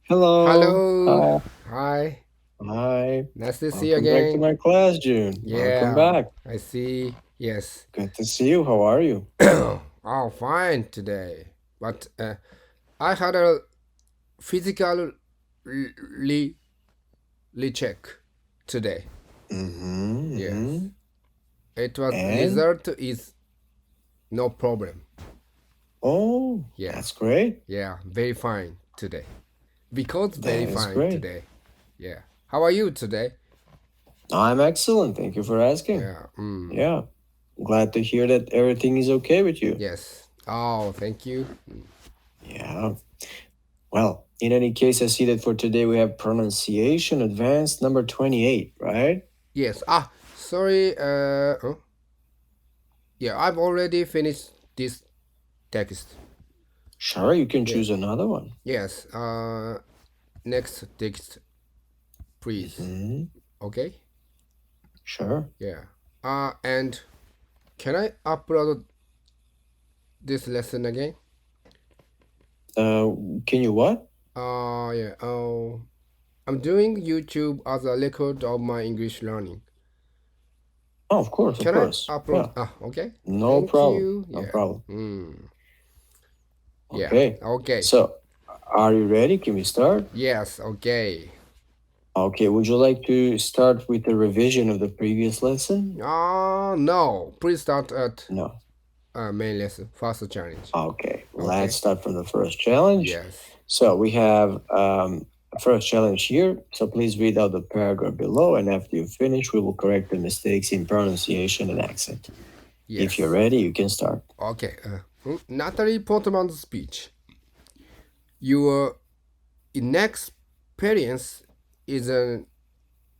Hello. Hello. Hi. Hi. Nice to see you Welcome back to again. my class, June. Welcome Yeah, back. I see. Yes. Good to see you. How are you? Oh, fine today. But I had a physical re- recheck today. Yes. Mm-hmm. It was And result is no problem. oh, Yeah. that's great. Yeah. Very fine today. Because very That is fine great. today. Yeah. How are you today? I'm excellent. Thank you for asking. Yeah. Yeah. Glad to hear that everything is okay with you. Yes. Oh, thank you. Yeah. Well, in any case, I see that for today we have pronunciation advanced number 28, right? Yes. Sorry. Yeah, I've already finished this text. Sure, you can Yeah. choose another one. Yes. Next text, please. Mm-hmm. Okay. Sure. Yeah. And can I upload this lesson again? Can you what? Yeah. I'm doing YouTube as a record of my English learning. Oh, of course, of Can I course. upload? Yeah. Okay. No Thank problem. you. No Yeah. problem. Yeah. Okay. Okay. So, are you ready? Can we start? Yes. Okay. Okay. Would you like to start with a revision of the previous lesson? No. Please start at No. main lesson, first challenge. Okay. Okay. Let's start from the first challenge. Yes. So, we have first challenge here. So, please read out the paragraph below, and after you finish, we will correct the mistakes in pronunciation and accent. Yes. If you're ready, you can start. Okay. Natalie Portman's speech. Your inexperience is an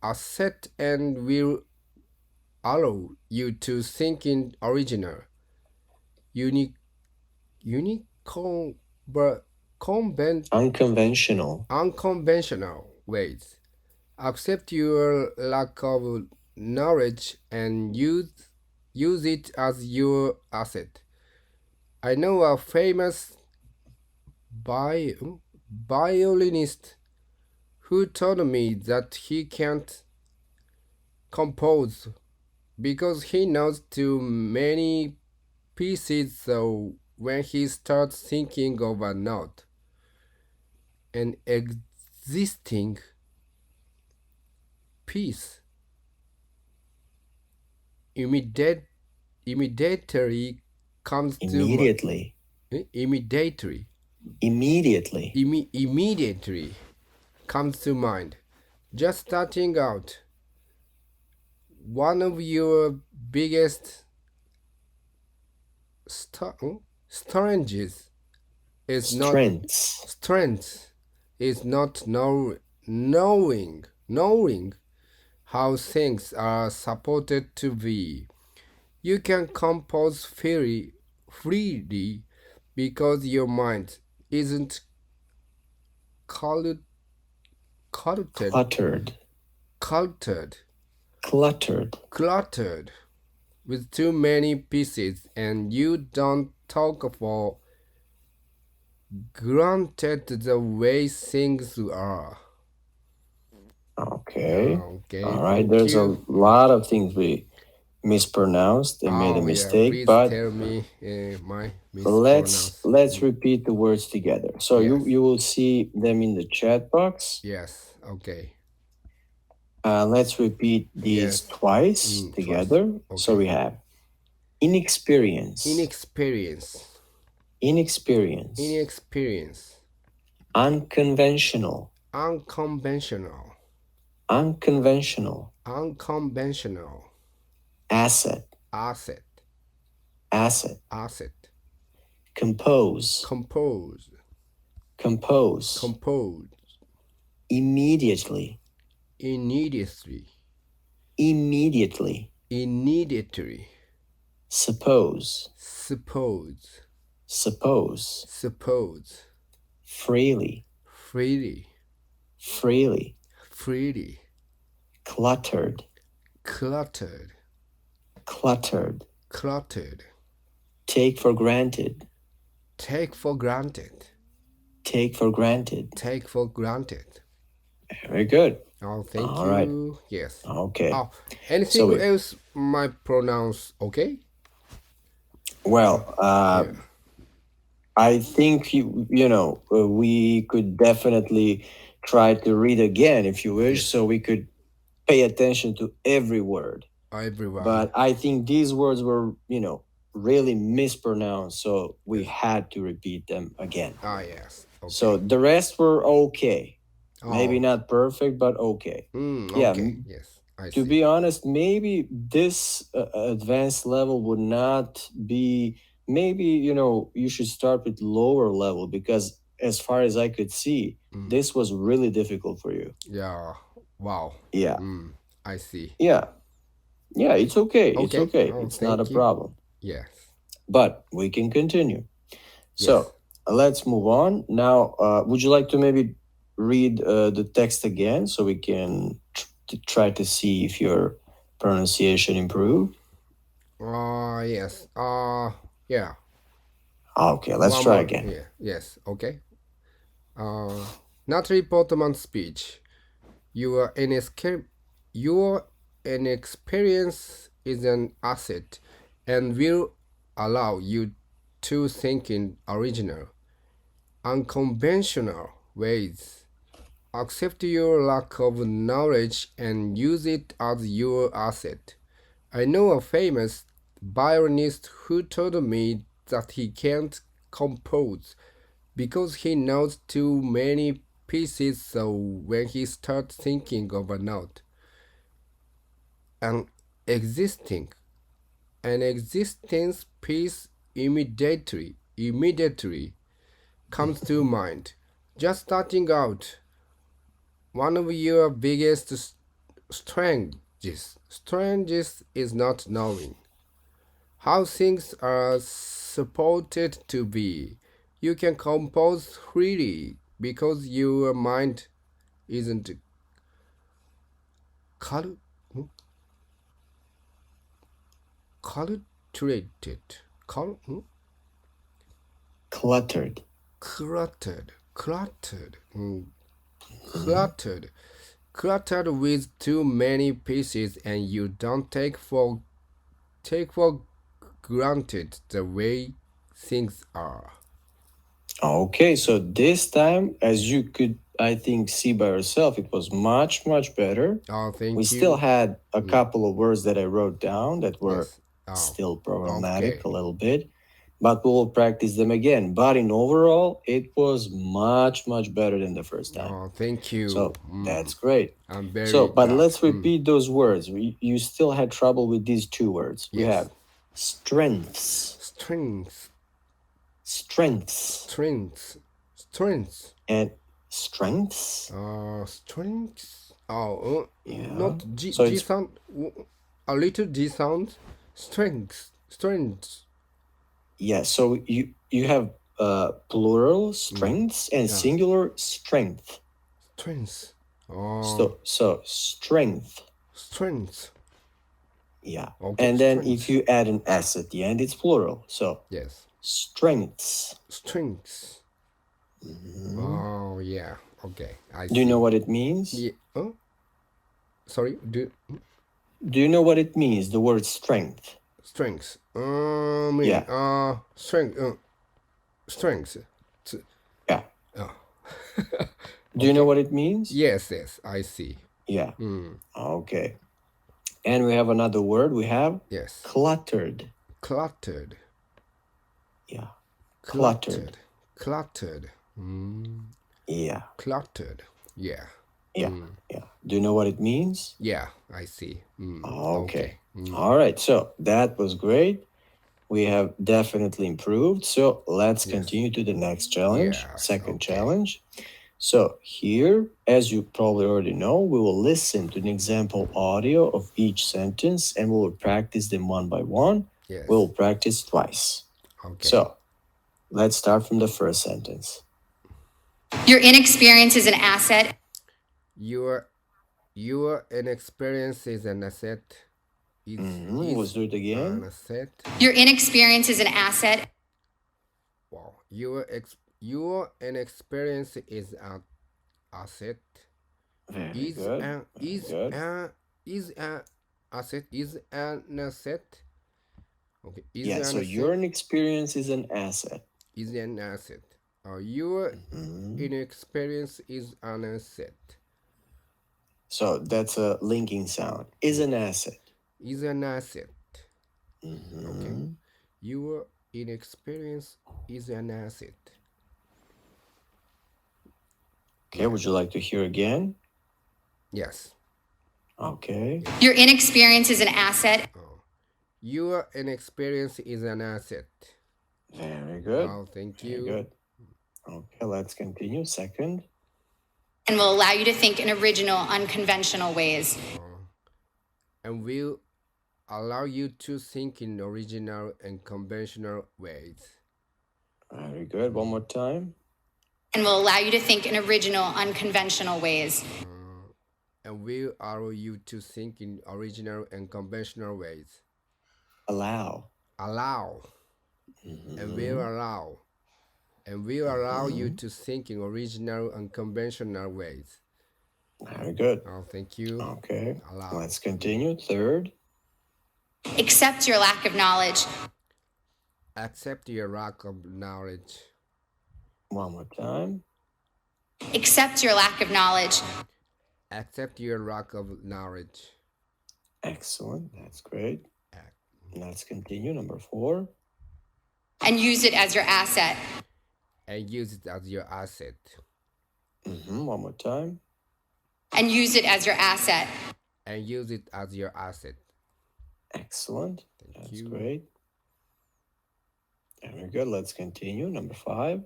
asset and will allow you to think in original, unique, unconventional ways. Accept your lack of knowledge and use it as your asset. I know a famous violinist who told me that he can't compose because he knows too many pieces, so when he starts thinking of a note, an existing piece immediately comes Immediately. immediately comes to mind. Just starting out, one of your biggest strengths is not knowing how things are supposed to be. You can compose freely because your mind isn't cluttered with too many pieces, and you don't talk for granted the way things are. Okay. Okay, All right. thank There's you. a lot of things we mispronounced and made a mistake, please but tell me my mispronounce. let's repeat the words together. So Yes. you will see them in the chat box. Yes, okay. Let's repeat these twice together. Okay. So we have inexperience, unconventional, asset, compose, immediately, suppose, freely, cluttered, take for granted, take for granted. Take for granted. Very good. Oh, thank All you. right. Yes. Okay. Oh, anything So we- else might pronounce okay? Well, Yeah. I think we could definitely try to read again if you wish, so we could pay attention to every word. Everyone. But I think these words were, really mispronounced, so we had to repeat them again. Yes. Okay. So the rest were okay. Maybe Oh. not perfect, but okay. Yeah, Okay. Yes. I To see. be honest, maybe this advanced level would not be. Maybe you should start with lower level, because as far as I could see, this was really difficult for you. Yeah. Wow. Yeah, I see. yeah, it's okay. It's Okay. okay. Oh, It's not a thank you. problem. Yes. But we can continue. So Yes. let's move on now. Would you like to maybe read the text again, so we can try to see if your pronunciation improved? Yes. Yeah. Okay, let's One try more. again. Yeah. Yes. Okay. Natalie Portman's speech. Your inexperience is an asset and will allow you to think in original, unconventional ways. Accept your lack of knowledge and use it as your asset. I know a famous violinist who told me that he can't compose because he knows too many pieces, so when he starts thinking of a note, an existence piece immediately comes to mind. Just starting out, one of your biggest strengths is not knowing how things are supposed to be. You can compose freely because your mind isn't culturated. Cluttered. Cluttered with too many pieces, and you don't take for granted the way things are. Okay, so this time, as you could, I think, see by yourself, it was much, much better. Oh, thank We you. still had a couple of words that I wrote down that were Yes. Oh, still problematic okay. a little bit, but we will practice them again. But in overall, it was much, much better than the first time. Oh, thank you. So that's great. I'm very But glad. let's repeat those words. You still had trouble with these two words. We Yes. have strengths, Strengths. and strengths. Strengths. Oh, Yeah. not G, So G it's- sound. A little G sound. Strengths. Yeah, so you have plural strengths and singular strength. Oh, So strength. strengths. Yeah. Okay, And then strengths. if you add an S at the end, it's plural. So Yes. strengths. Oh, yeah. Okay. I see. Do you know what it means? Yeah. Oh? Sorry. Do you know what it means, the word strength? Strengths. Yeah. Strengths. Yeah. Oh. Do you know what it means? Yes. I see. Yeah. Okay. And we have another word. We have Yes. cluttered. Yeah. Cluttered. Yeah. Cluttered. Yeah. Yeah. Yeah. Do you know what it means? Yeah, I see. Okay. All right. So that was great. We have definitely improved. So let's continue to the next challenge, Yes, second okay. challenge. So here, as you probably already know, we will listen to an example audio of each sentence and we will practice them one by one. Yes. We will practice twice. Okay. So let's start from the first sentence. Your inexperience is an asset. Your inexperience is an asset. Let's do it An again. asset. Your inexperience is an asset. Wow. Your Your inexperience is an asset. Very Is good. an Very is good. an is an asset is an asset. Okay, is Yeah, an so asset your experience is an asset. is an asset. Your Mhm. inexperience is an asset. So that's a linking sound. Is an asset. Is an asset. Mhm. Okay. Your inexperience is an asset. Okay, would you like to hear again? Yes. Okay. Your inexperience is an asset. Your inexperience is an asset. Very good. Oh, thank Very you. good. Okay, let's continue. Second. And will allow you to think in original, unconventional ways. And will allow you to think in original and conventional ways. Very good. One more time. And will allow you to think in original, unconventional ways. And will allow you to think in original and conventional ways. Allow. Allow. And will allow. And will allow you to think in original and conventional ways. Very good. Oh, thank you. Okay. Allow. Let's continue. Third. Accept your lack of knowledge. Accept your lack of knowledge. One more time. Accept your lack of knowledge. Accept your lack of knowledge. Excellent. That's great. Let's continue. Number 4. And use it as your asset. And use it as your asset. One more time. And use it as your asset. And use it as your asset. Excellent. Thank That's you. great. Very good. Let's continue. Number 5.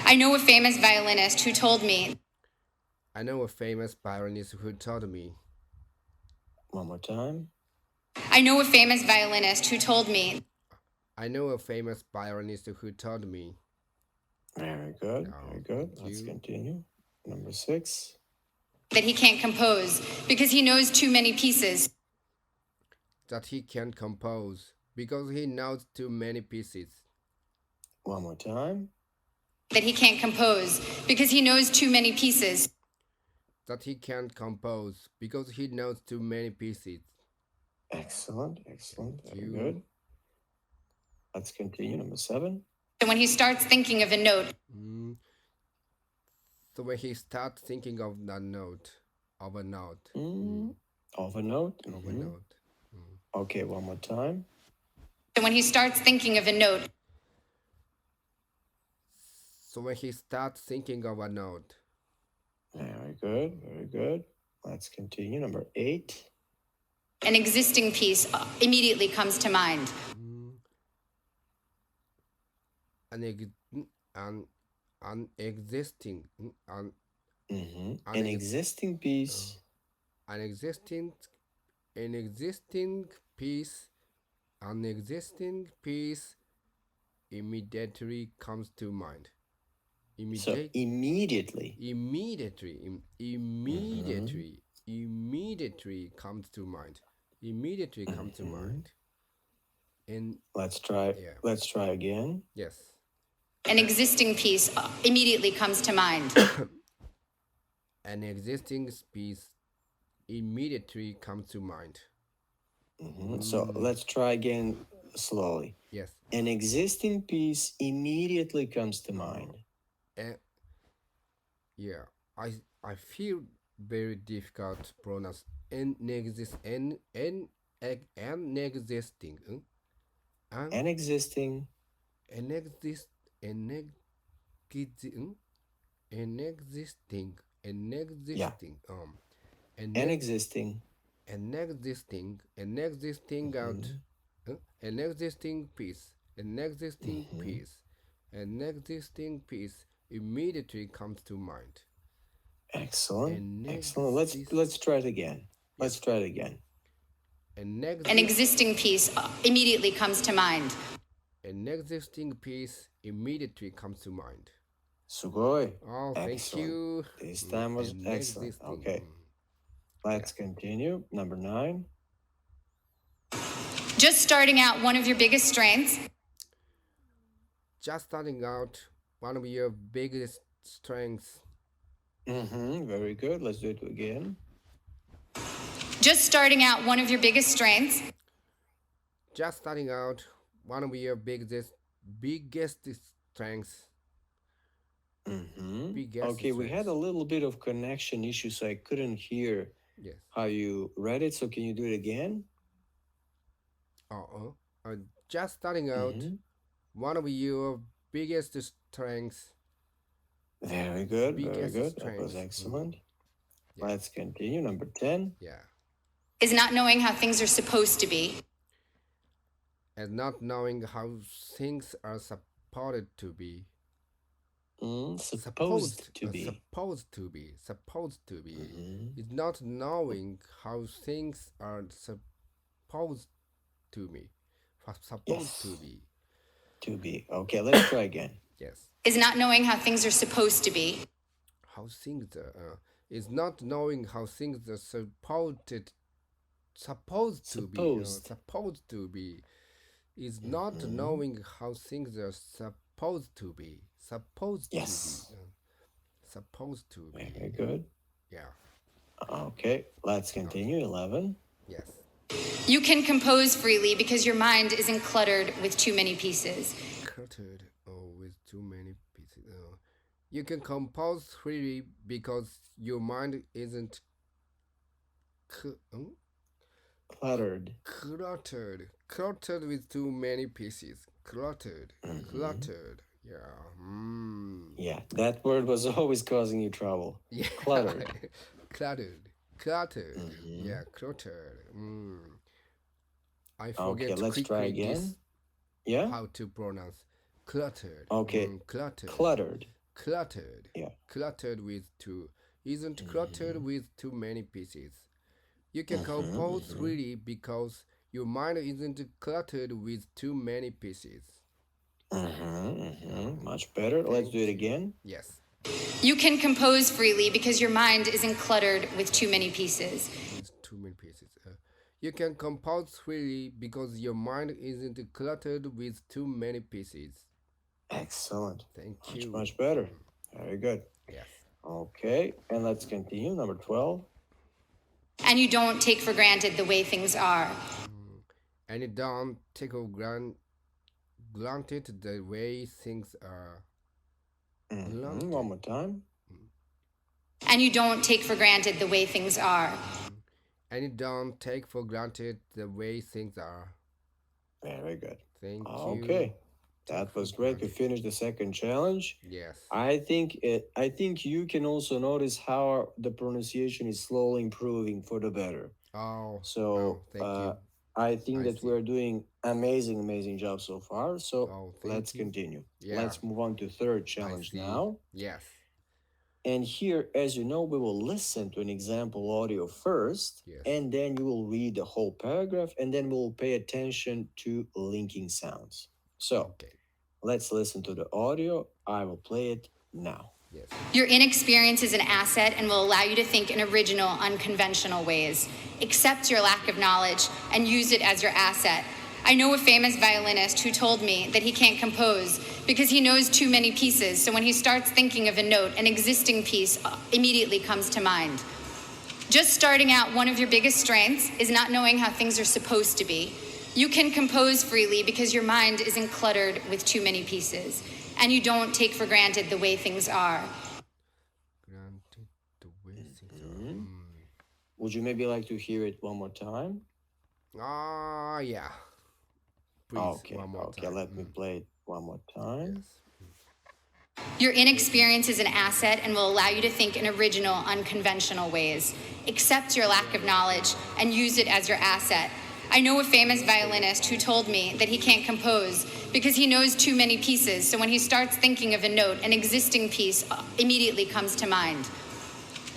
I know a famous violinist who told me. I know a famous violinist who told me. One more time. I know a famous violinist who told me. I know a famous violinist who told me. Very good. Oh, Very good. thank Let's you. continue. Number 6. That he can't compose because he knows too many pieces. That he can't compose because he knows too many pieces. One more time. That he can't compose because he knows too many pieces. That he can't compose because he knows too many pieces. Excellent. Excellent. Thank Very you. good. Let's continue. Number 7. So when he starts thinking of a note, So when he starts thinking of a note. Of a note. Of a note. Okay, one more time. so when he starts thinking of a note, So when he starts thinking of a note. Very good. Very good. Let's continue. Number 8. an existing piece immediately comes to mind. An existing An existing piece. an existing piece immediately comes to mind. So immediately. Immediately comes to mind. Immediately comes to mind. And Let's try. Yeah. Let's try again. yes, An existing piece immediately comes to mind. an existing piece immediately comes to mind. So let's try again slowly. Yes. An existing piece immediately comes to mind. And yeah, I feel very difficult to pronounce an existing. An existing. An existing piece immediately comes to mind. Excellent. Excellent. Let's try it again. Let's try it again. An An existing piece immediately comes to mind. existing piece immediately comes to mind. Sugoi. Oh, thank Excellent. you. This time was An excellent. existing. Okay. Let's continue. Number 9. Just starting out, one of your biggest strengths Just starting out, one of your biggest strengths. Very good. Let's do it again. Just starting out, one of your biggest strengths Just starting out, one of your biggest strengths. Biggest Okay, we had strengths. a little bit of connection issue, so I couldn't hear Yes. how you read it. So can you do it again? Just starting out, one of your biggest strengths. Very good. Very Biggest good. That was strengths. excellent. Yeah. Let's continue. Number 10. Yeah. is not knowing how things are supposed to be. And not knowing how things are supposed to be. Supposed to be. Supposed to be. Supposed to be. Is not knowing how things are supposed to be. Supposed to be. To be. Okay, let's try again. Yes. Is not knowing how things are supposed to be. How things are. Is not knowing how things are supposed to be. Supposed to be. Is not knowing how things are supposed to be. Supposed Yes. to be. Supposed to be. Very good. Yeah. Okay, let's continue. 11. Yes. You can compose freely because your mind isn't cluttered with too many pieces. Cluttered with too many pieces. You can compose freely because your mind isn't Cluttered. cluttered with too many pieces. Cluttered. Yeah. Yeah, that word was always causing you trouble. Yeah. Cluttered. cluttered. Yeah, cluttered. I forget Okay, let's try quickly again. Yeah? how to pronounce cluttered. Okay. Cluttered. Yeah. Cluttered with two. Isn't cluttered with too many pieces. You can compose freely because your mind isn't cluttered with too many pieces. Much better. Let's do it again. Yes. You can compose freely because your mind isn't cluttered with too many pieces. With too many pieces. You can compose freely because your mind isn't cluttered with too many pieces. Excellent. Thank you. Much better. Very good. Yes. Okay, and let's continue. Number 12. And you don't take for granted the way things are. And you don't take for granted the way things are. One more time. And you don't take for granted the way things are. And you don't take for granted the way things are. Very good. Thank you. Okay, that was great. We finished the second challenge. Yes. I think you can also notice how the pronunciation is slowly improving for the better. So thank you. I think that we're doing amazing job so far. So let's you. continue. Yeah. Let's move on to third challenge now. Yes. And here, as you know, we will listen to an example audio first, Yes. and then you will read the whole paragraph, and then we'll pay attention to linking sounds. So let's listen to the audio. I will play it now. Yes. Your inexperience is an asset and will allow you to think in original, unconventional ways. Accept your lack of knowledge and use it as your asset. I know a famous violinist who told me that he can't compose because he knows too many pieces, so when he starts thinking of a note, an existing piece immediately comes to mind. Just starting out, one of your biggest strengths is not knowing how things are supposed to be. You can compose freely because your mind isn't cluttered with too many pieces, and you don't take for granted the way things are. Granted the way things are. Would you maybe like to hear it one more time? Yeah. Please, one more time. Let me play it one more time. Yes. Your inexperience is an asset and will allow you to think in original, unconventional ways. Accept your lack of knowledge and use it as your asset. I know a famous violinist who told me that he can't compose because he knows too many pieces, so when he starts thinking of a note, an existing piece immediately comes to mind.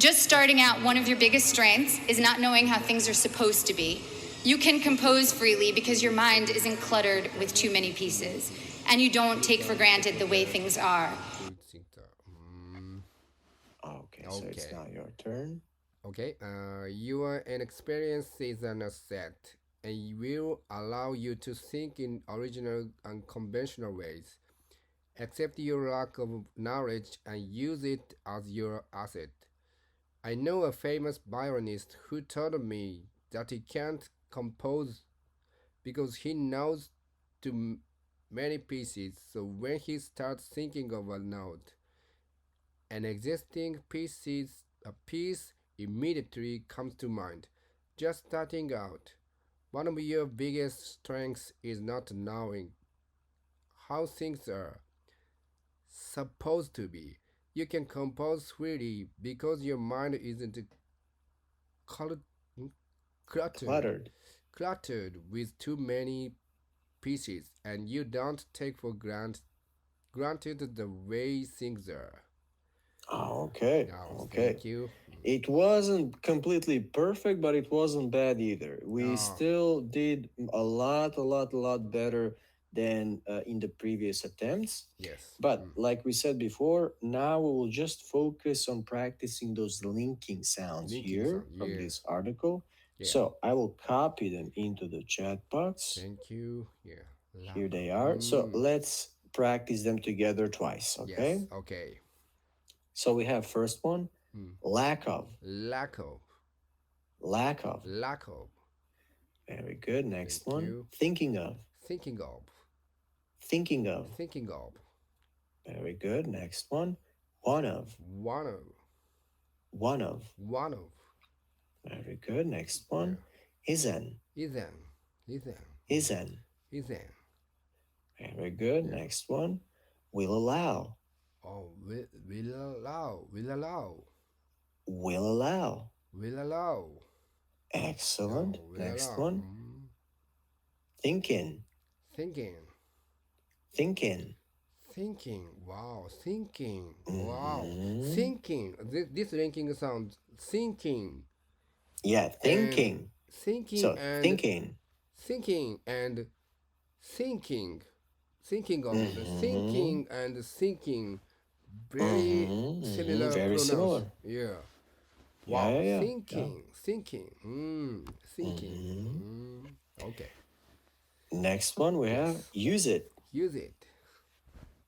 Just starting out, one of your biggest strengths is not knowing how things are supposed to be. You can compose freely because your mind isn't cluttered with too many pieces, and you don't take for granted the way things are. Okay, so it's now your turn. Okay, your inexperience is an asset, and it will allow you to think in original and conventional ways. Accept your lack of knowledge and use it as your asset. I know a famous violinist who told me that he can't compose because he knows too many pieces, so when he starts thinking of a note, an existing a piece immediately comes to mind. Just starting out, one of your biggest strengths is not knowing how things are supposed to be. You can compose freely because your mind isn't cluttered, Cluttered. cluttered with too many pieces, and you don't take for granted the way things are. Okay. Now, Okay. thank you. It wasn't completely perfect, but it wasn't bad either. We Ah. still did a lot better than in the previous attempts. Yes. But like we said before, now we will just focus on practicing those linking sounds Linking here sound, from yeah. this article. Yeah. So I will copy them into the chat box. Thank you. Yeah. Here they are. So let's practice them together twice, okay? Yes. Okay. So we have first one, lack of. Lack of. Lack of. Lack of. Very good. Next Thank one, you. thinking of. Thinking of. Thinking of. Thinking of. Very good. Next one, one of. One of. One of. One of. Very good. Next one, isn't. Isn't. Isn't. Isn't. Isn't. Very good. Next one, will allow. Oh, will allow. Will allow. Will allow. Will allow. Excellent. Oh, will Next allow. one, thinking. Thinking. Thinking. Thinking. Wow. Thinking. Wow. Thinking. This linking sound. Thinking. Yeah, thinking. Thinking So and thinking. thinking and thinking. Thinking of the thinking and thinking. Very similar. Very pronounce. similar. Yeah. Wow. Yeah. Thinking. Thinking. Thinking. Okay. Next one we have use it. Use it.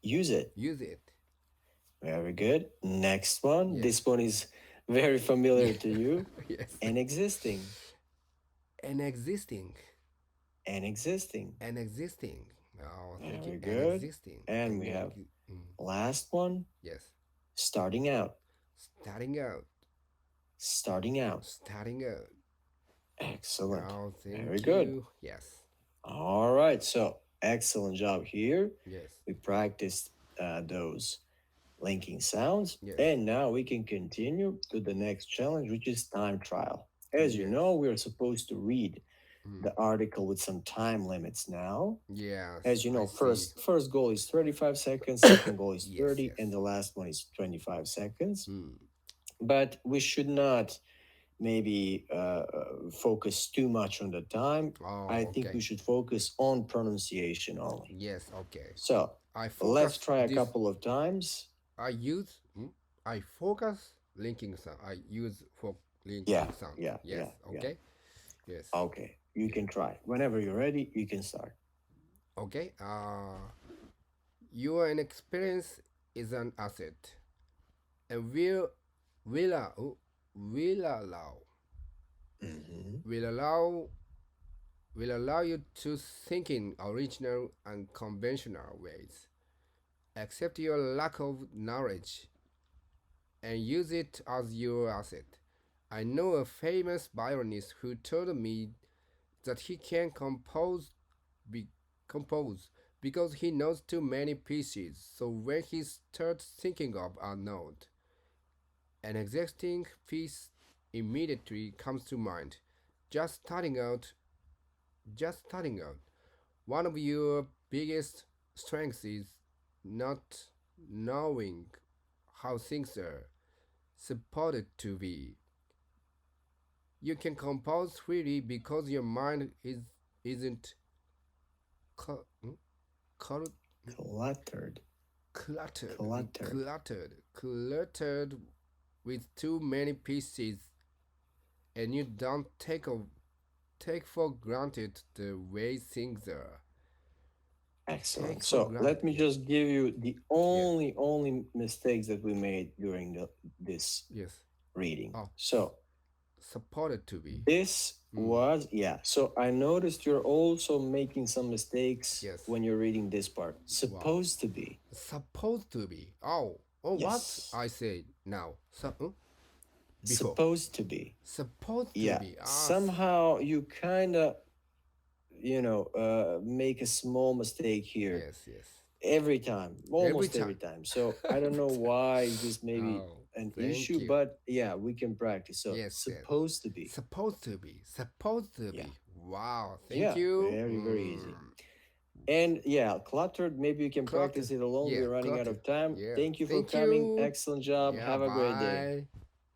Use it. Use it. Very good. Next one. This one is very familiar to you. Yes. An existing. An existing. An existing. An existing. Oh, thank Very you. good. An existing. And we have last one. Yes. Starting out. Starting out. Starting out. Starting out. Excellent. Oh, thank Very you. good. Yes. All right. So excellent job here. Yes. We practiced those linking sounds. Yes. And now we can continue to the next challenge, which is time trial. As you Yes. know, we're supposed to read the article with some time limits now. Yes. As you know, I see. first goal is 35 seconds, second goal is Yes, 30, yes. and the last one is 25 seconds. Hmm. But we should not maybe focus too much on the time. Oh, I think okay. we should focus on pronunciation only. Yes. Okay. So I let's focus try a this- couple of times. I focus linking sound. I use for linking Yeah, sound. yeah, Yes. yeah. Okay. Yes. Okay, you can try. Whenever you're ready, you can start. Okay. Your experience is an asset, and will allow will allow you to think in original and conventional ways. Accept your lack of knowledge and use it as your asset. I know a famous violinist who told me that he can compose because he knows too many pieces. So when he starts thinking of a note, an existing piece immediately comes to mind. Just starting out. One of your biggest strengths is not knowing how things are supposed to be. You can compose freely because your mind isn't cluttered with too many pieces, and you don't take for granted the way things are. Excellent. Take So for let me granted. just give you the only mistakes that we made during this Yes. reading. Oh. So Supported to be. this was, yeah. So I noticed you're also making some mistakes Yes. when you're reading this part. Supposed to be. Supposed to be. Oh, Yes. what I say now? Before. Supposed to be. Supposed to Yeah. be. Somehow you kind of, make a small mistake here. Yes. Every time, almost every time. So I don't know why this may be an thank issue, you. but yeah, we can practice. So supposed to be. Supposed to be. Supposed to be. Yeah. Wow. Thank you. Very easy. And yeah, cluttered, maybe you can practice it alone. Yeah, We're running out of time. Yeah. Thank you for Thank coming. you. Excellent job. Yeah, Have a great day. bye.